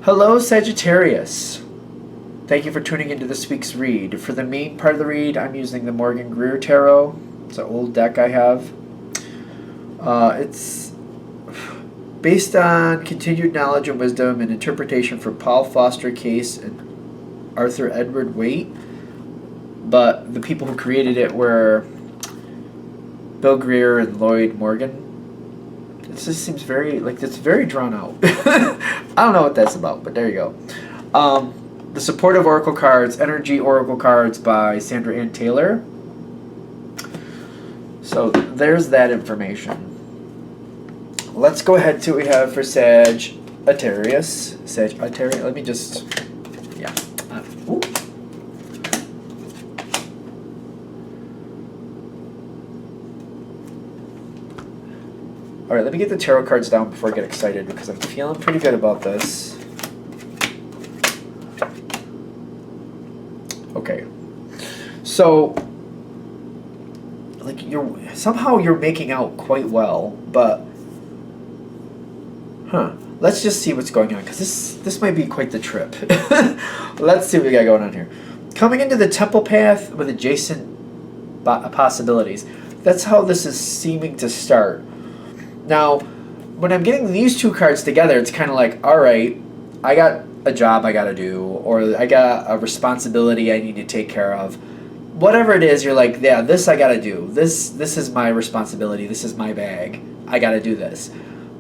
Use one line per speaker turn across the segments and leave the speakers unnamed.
Hello, Sagittarius. Thank you for tuning into this week's read. For the main part of the read, I'm using the Morgan Greer Tarot. It's an old deck I have. It's based on continued knowledge and wisdom and interpretation from Paul Foster Case and Arthur Edward Waite. But the people who created it were Bill Greer and Lloyd Morgan. This just seems it's very drawn out. I don't know what that's about, but there you go. The Supportive Oracle Cards, Energy Oracle Cards by Sandra Ann Taylor. So there's that information. Let's go ahead to what we have for Sagittarius. Sagittarius. Let me just, yeah. Ooh. All right, let me get the tarot cards down before I get excited because I'm feeling pretty good about this. Okay, so you're making out quite well, but let's just see what's going on because this might be quite the trip. Let's see what we got going on here. Coming into the temple path with adjacent possibilities. That's how this is seeming to start. Now, when I'm getting these two cards together, it's kind of like, all right, I got a job I got to do, or I got a responsibility I need to take care of. Whatever it is, you're like, yeah, this I got to do. This is my responsibility. This is my bag. I got to do this.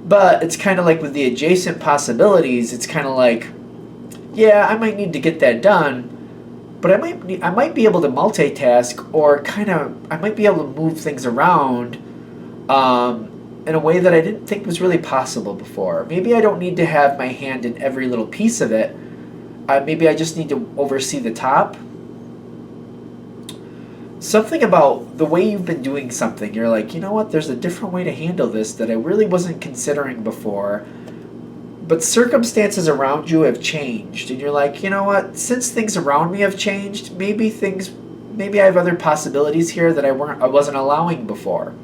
But it's kind of like with the adjacent possibilities, it's kind of like, yeah, I might need to get that done, but I might be able to multitask, or I might be able to move things around in a way that I didn't think was really possible before. Maybe I don't need to have my hand in every little piece of it. Maybe I just need to oversee the top. Something about the way you've been doing something, you're like, you know what, there's a different way to handle this that I really wasn't considering before. But circumstances around you have changed, and you're like, you know what, since things around me have changed, maybe I have other possibilities here that I wasn't allowing before.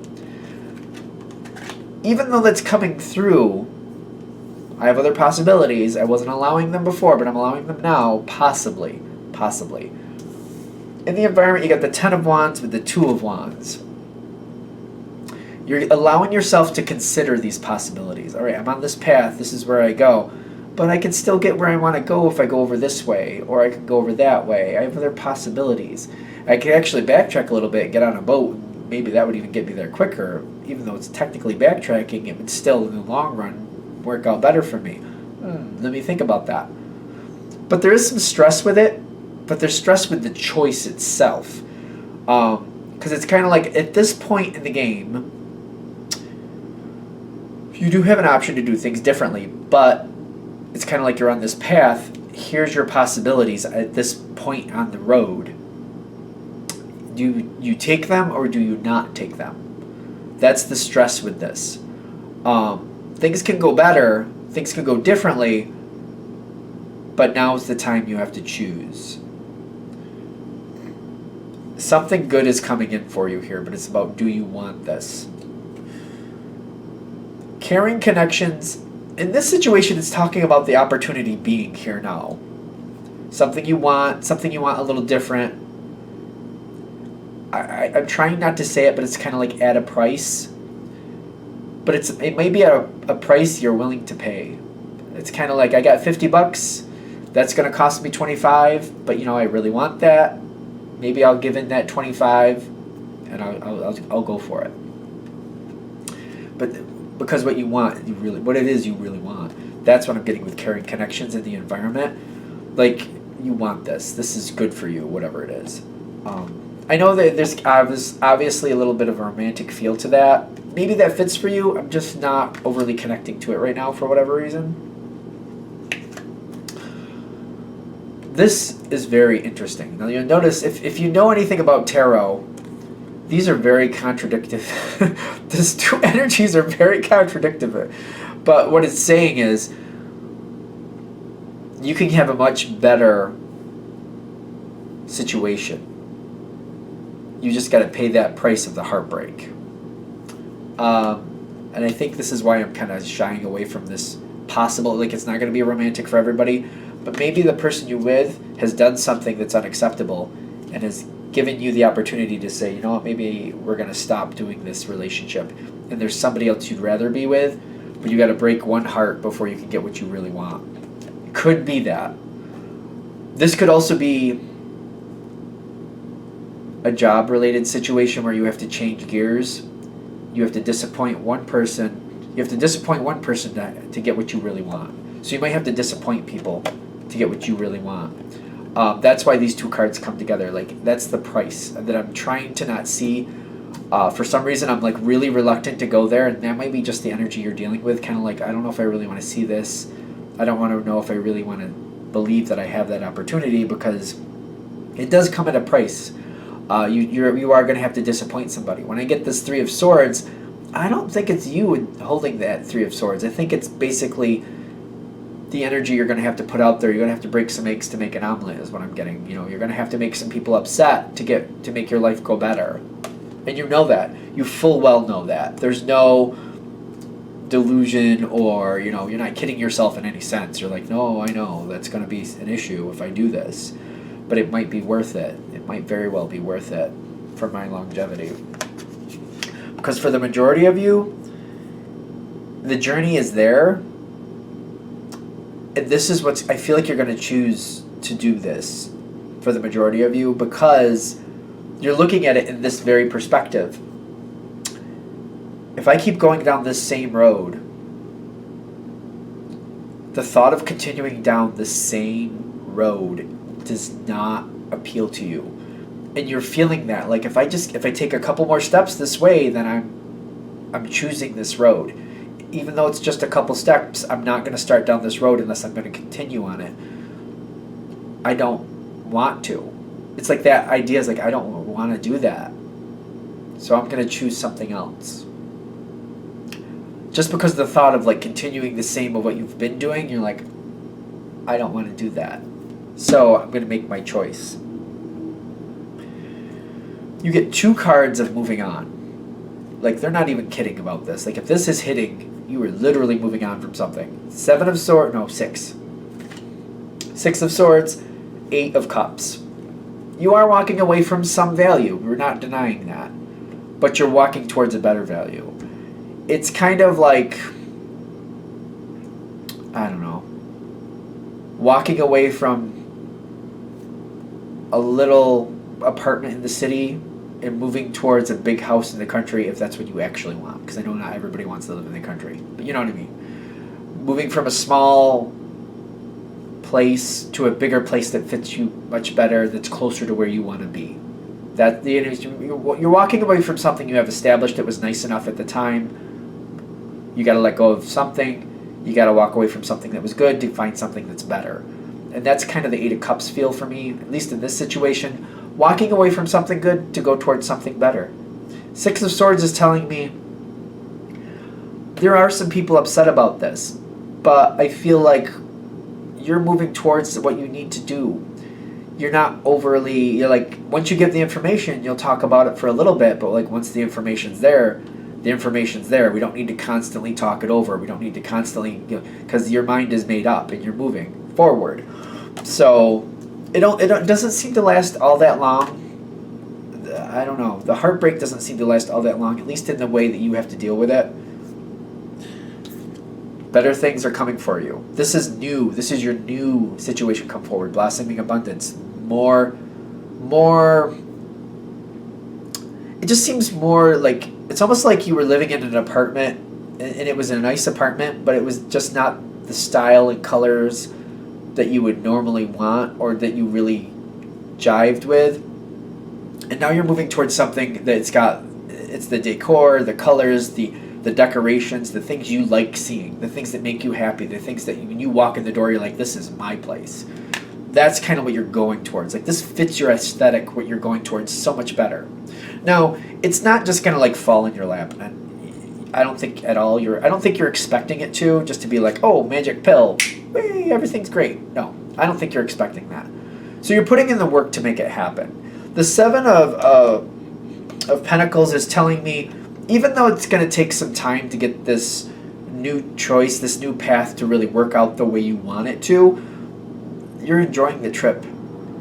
Even though that's coming through, I have other possibilities. I wasn't allowing them before, but I'm allowing them now, possibly. In the environment, you got the Ten of Wands with the Two of Wands. You're allowing yourself to consider these possibilities. All right, I'm on this path. This is where I go. But I can still get where I want to go if I go over this way, or I could go over that way. I have other possibilities. I could actually backtrack a little bit, get on a boat. Maybe that would even get me there quicker. Even though it's technically backtracking, it would still, in the long run, work out better for me. Let me think about that. But there is some stress with it, but there's stress with the choice itself. Because it's kind of like, at this point in the game, you do have an option to do things differently, but it's kind of like you're on this path. Here's your possibilities at this point on the road. Do you take them or do you not take them? That's the stress with this. Things can go better, things can go differently, but now is the time you have to choose. Something good is coming in for you here, but it's about, do you want this? Caring connections. In this situation, it's talking about the opportunity being here now. Something you want a little different. I'm trying not to say it, but it's kind of like at a price. But it may be at a price you're willing to pay. It's kind of like, I got $50. That's going to cost me $25, but I really want that. Maybe I'll give in that $25, and I'll go for it. But because what you want, what it is you really want, that's what I'm getting with caring connections in the environment. Like, you want this. This is good for you, whatever it is. I know that there's obviously a little bit of a romantic feel to that. Maybe that fits for you. I'm just not overly connecting to it right now for whatever reason. This is very interesting. Now, you'll notice, if you know anything about tarot, these are very contradictory. These two energies are very contradictory. But what it's saying is, you can have a much better situation. You just got to pay that price of the heartbreak. And I think this is why I'm kind of shying away from this possible, like it's not going to be romantic for everybody, but maybe the person you're with has done something that's unacceptable and has given you the opportunity to say, you know what, maybe we're going to stop doing this relationship, and there's somebody else you'd rather be with, but you got to break one heart before you can get what you really want. It could be that. This could also be a job related situation where you have to change gears. You have to disappoint one person. You have to disappoint one person to get what you really want. So you might have to disappoint people to get what you really want. That's why these two cards come together. Like, that's the price that I'm trying to not see. For some reason, I'm like really reluctant to go there, and that might be just the energy you're dealing with. Kind of like, I don't know if I really want to see this. I don't want to know if I really want to believe that I have that opportunity, because it does come at a price. You are going to have to disappoint somebody. When I get this Three of Swords, I don't think it's you holding that Three of Swords. I think it's basically the energy you're going to have to put out there. You're going to have to break some eggs to make an omelet, is what I'm getting. You know, you're going to have to make some people upset to make your life go better. And you know that. You full well know that. There's no delusion, or, you know, you're not kidding yourself in any sense. You're like, no, I know that's going to be an issue if I do this, but it might be worth it. It might very well be worth it for my longevity. Because for the majority of you, the journey is there, and this is what I feel like you're going to choose to do this for the majority of you, because you're looking at it in this very perspective. If I keep going down this same road, the thought of continuing down the same road does not appeal to you. And you're feeling that, like, if I take a couple more steps this way, then I'm choosing this road. Even though it's just a couple steps, I'm not going to start down this road unless I'm going to continue on it. I don't want to. It's like that idea is like, I don't want to do that, so I'm going to choose something else. Just because the thought of like continuing the same of what you've been doing, you're like, I don't want to do that, so I'm going to make my choice. You get two cards of moving on. Like, they're not even kidding about this. Like, if this is hitting, you are literally moving on from something. Six. Six of Swords, Eight of Cups. You are walking away from some value. We're not denying that. But you're walking towards a better value. It's kind of like, I don't know, walking away from a little apartment in the city and moving towards a big house in the country, if that's what you actually want. Because I know not everybody wants to live in the country, but you know what I mean. Moving from a small place to a bigger place that fits you much better, that's closer to where you want to be. That you're walking away from something you have established that was nice enough at the time. You got to let go of something. You got to walk away from something that was good to find something that's better. And that's kind of the Eight of Cups feel for me, at least in this situation. Walking away from something good to go towards something better. Six of Swords is telling me there are some people upset about this, but I feel like you're moving towards what you need to do. You're not overly, you're like, once you get the information, you'll talk about it for a little bit, but like once the information's there, the information's there. We don't need to constantly talk it over. We don't need to constantly, because your mind is made up and you're moving forward. So it doesn't seem to last all that long. I don't know. The heartbreak doesn't seem to last all that long, at least in the way that you have to deal with it. Better things are coming for you. This is new. This is your new situation come forward. Blossoming abundance. More. It just seems more like, it's almost like you were living in an apartment, and it was a nice apartment, but it was just not the style and colors that you would normally want or that you really jived with. And now you're moving towards something that's it's the decor, the colors, the decorations, the things you like seeing, the things that make you happy, the things that when you walk in the door, you're like, this is my place. That's kind of what you're going towards. Like, this fits your aesthetic, what you're going towards, so much better. Now, it's not just going to like fall in your lap. And I don't think at all I don't think you're expecting it to, just to be like, oh, magic pill, hey, everything's great. No, I don't think you're expecting that. So you're putting in the work to make it happen. The Seven of Pentacles is telling me, even though it's going to take some time to get this new choice, this new path to really work out the way you want it to, you're enjoying the trip.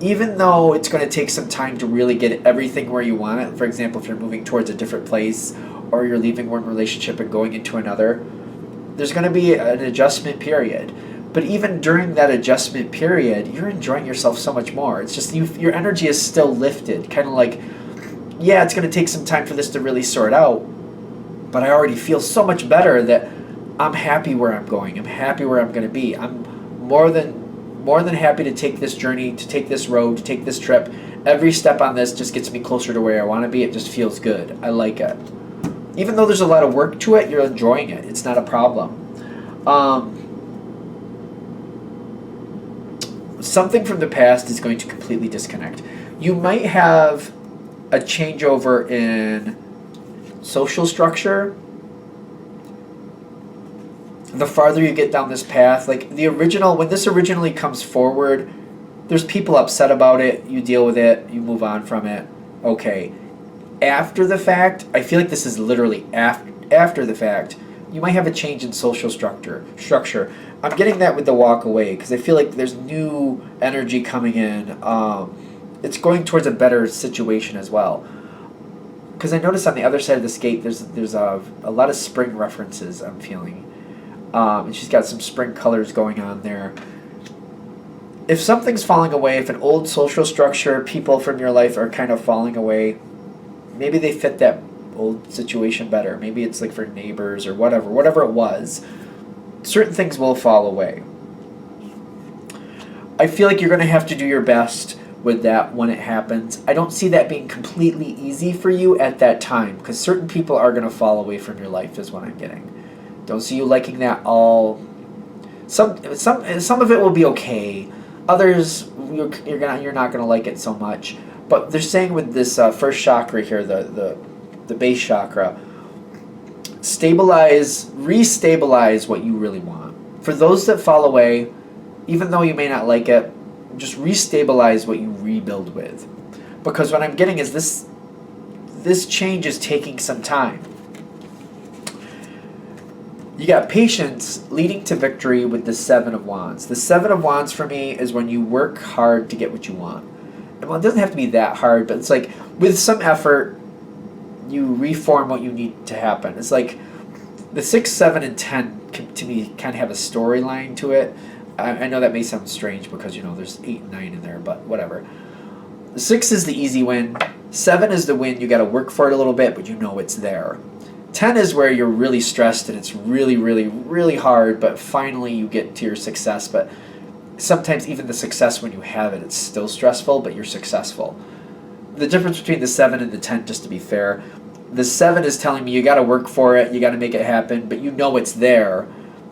Even though it's going to take some time to really get everything where you want it, for example, if you're moving towards a different place or you're leaving one relationship and going into another, there's going to be an adjustment period. But even during that adjustment period, you're enjoying yourself so much more. It's just your energy is still lifted. Kind of like, yeah, it's going to take some time for this to really sort out, but I already feel so much better that I'm happy where I'm going. I'm happy where I'm going to be. I'm more than happy to take this journey, to take this road, to take this trip. Every step on this just gets me closer to where I want to be. It just feels good. I like it. Even though there's a lot of work to it, you're enjoying it. It's not a problem. Something from the past is going to completely disconnect. You might have a changeover in social structure. The farther you get down this path, like when this originally comes forward, there's people upset about it. You deal with it. You move on from it. Okay. After the fact, I feel like this is literally after the fact. You might have a change in social structure. I'm getting that with the walk away because I feel like there's new energy coming in. It's going towards a better situation as well. Because I notice on the other side of the skate, there's a lot of spring references I'm feeling. And she's got some spring colors going on there. If something's falling away, if an old social structure, people from your life are kind of falling away, maybe they fit that old situation better. Maybe it's like for neighbors or whatever it was. Certain things will fall away. I feel like you're going to have to do your best with that when it happens. I don't see that being completely easy for you at that time because certain people are going to fall away from your life is what I'm getting. Don't see you liking that all. Some of it will be okay. Others you're not going to like it so much. But they're saying with this first chakra here, the base chakra, restabilize what you really want. For those that fall away, even though you may not like it, just restabilize what you rebuild with. Because what I'm getting is this change is taking some time. You got patience leading to victory with the Seven of Wands. The Seven of Wands for me is when you work hard to get what you want. And well, it doesn't have to be that hard, but it's like with some effort, you reform what you need to happen. It's like the 6, 7, and 10 to me kind of have a storyline to it. I know that may sound strange because, there's 8 and 9 in there, but whatever. 6 is the easy win. 7 is the win. You got to work for it a little bit, but you know it's there. 10 is where you're really stressed and it's really, really, really hard, but finally you get to your success. But sometimes even the success when you have it, it's still stressful, but you're successful. The difference between the 7 and the 10, just to be fair, the 7 is telling me you got to work for it, you got to make it happen, but you know it's there.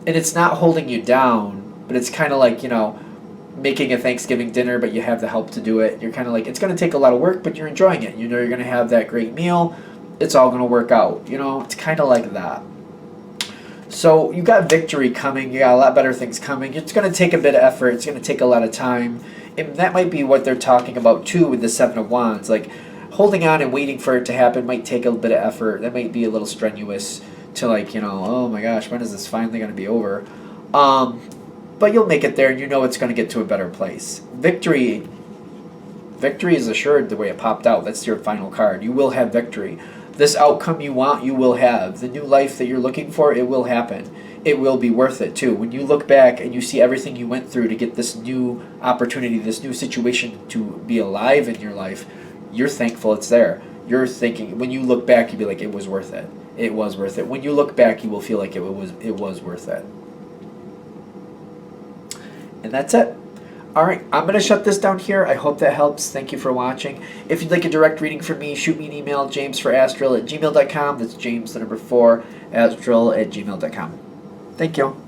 And it's not holding you down, but it's kind of like, making a Thanksgiving dinner, but you have the help to do it. You're kind of like, it's going to take a lot of work, but you're enjoying it. You know you're going to have that great meal. It's all going to work out. It's kind of like that. So you got victory coming. You got a lot better things coming. It's going to take a bit of effort. It's going to take a lot of time. And that might be what they're talking about too with the Seven of Wands. Like holding on and waiting for it to happen might take a bit of effort. That might be a little strenuous to oh my gosh, when is this finally going to be over? But you'll make it there and it's going to get to a better place. Victory is assured the way it popped out. That's your final card. You will have victory. This outcome you want, you will have. The new life that you're looking for, it will happen. It will be worth it too. When you look back and you see everything you went through to get this new opportunity, this new situation to be alive in your life, you're thankful it's there. You're thinking, when you look back, you'll be like, it was worth it. It was worth it. When you look back, you will feel like it was worth it. And that's it. All right, I'm going to shut this down here. I hope that helps. Thank you for watching. If you'd like a direct reading from me, shoot me an email, jamesforastral@gmail.com. That's James, the number 4, astral@gmail.com. Thank you.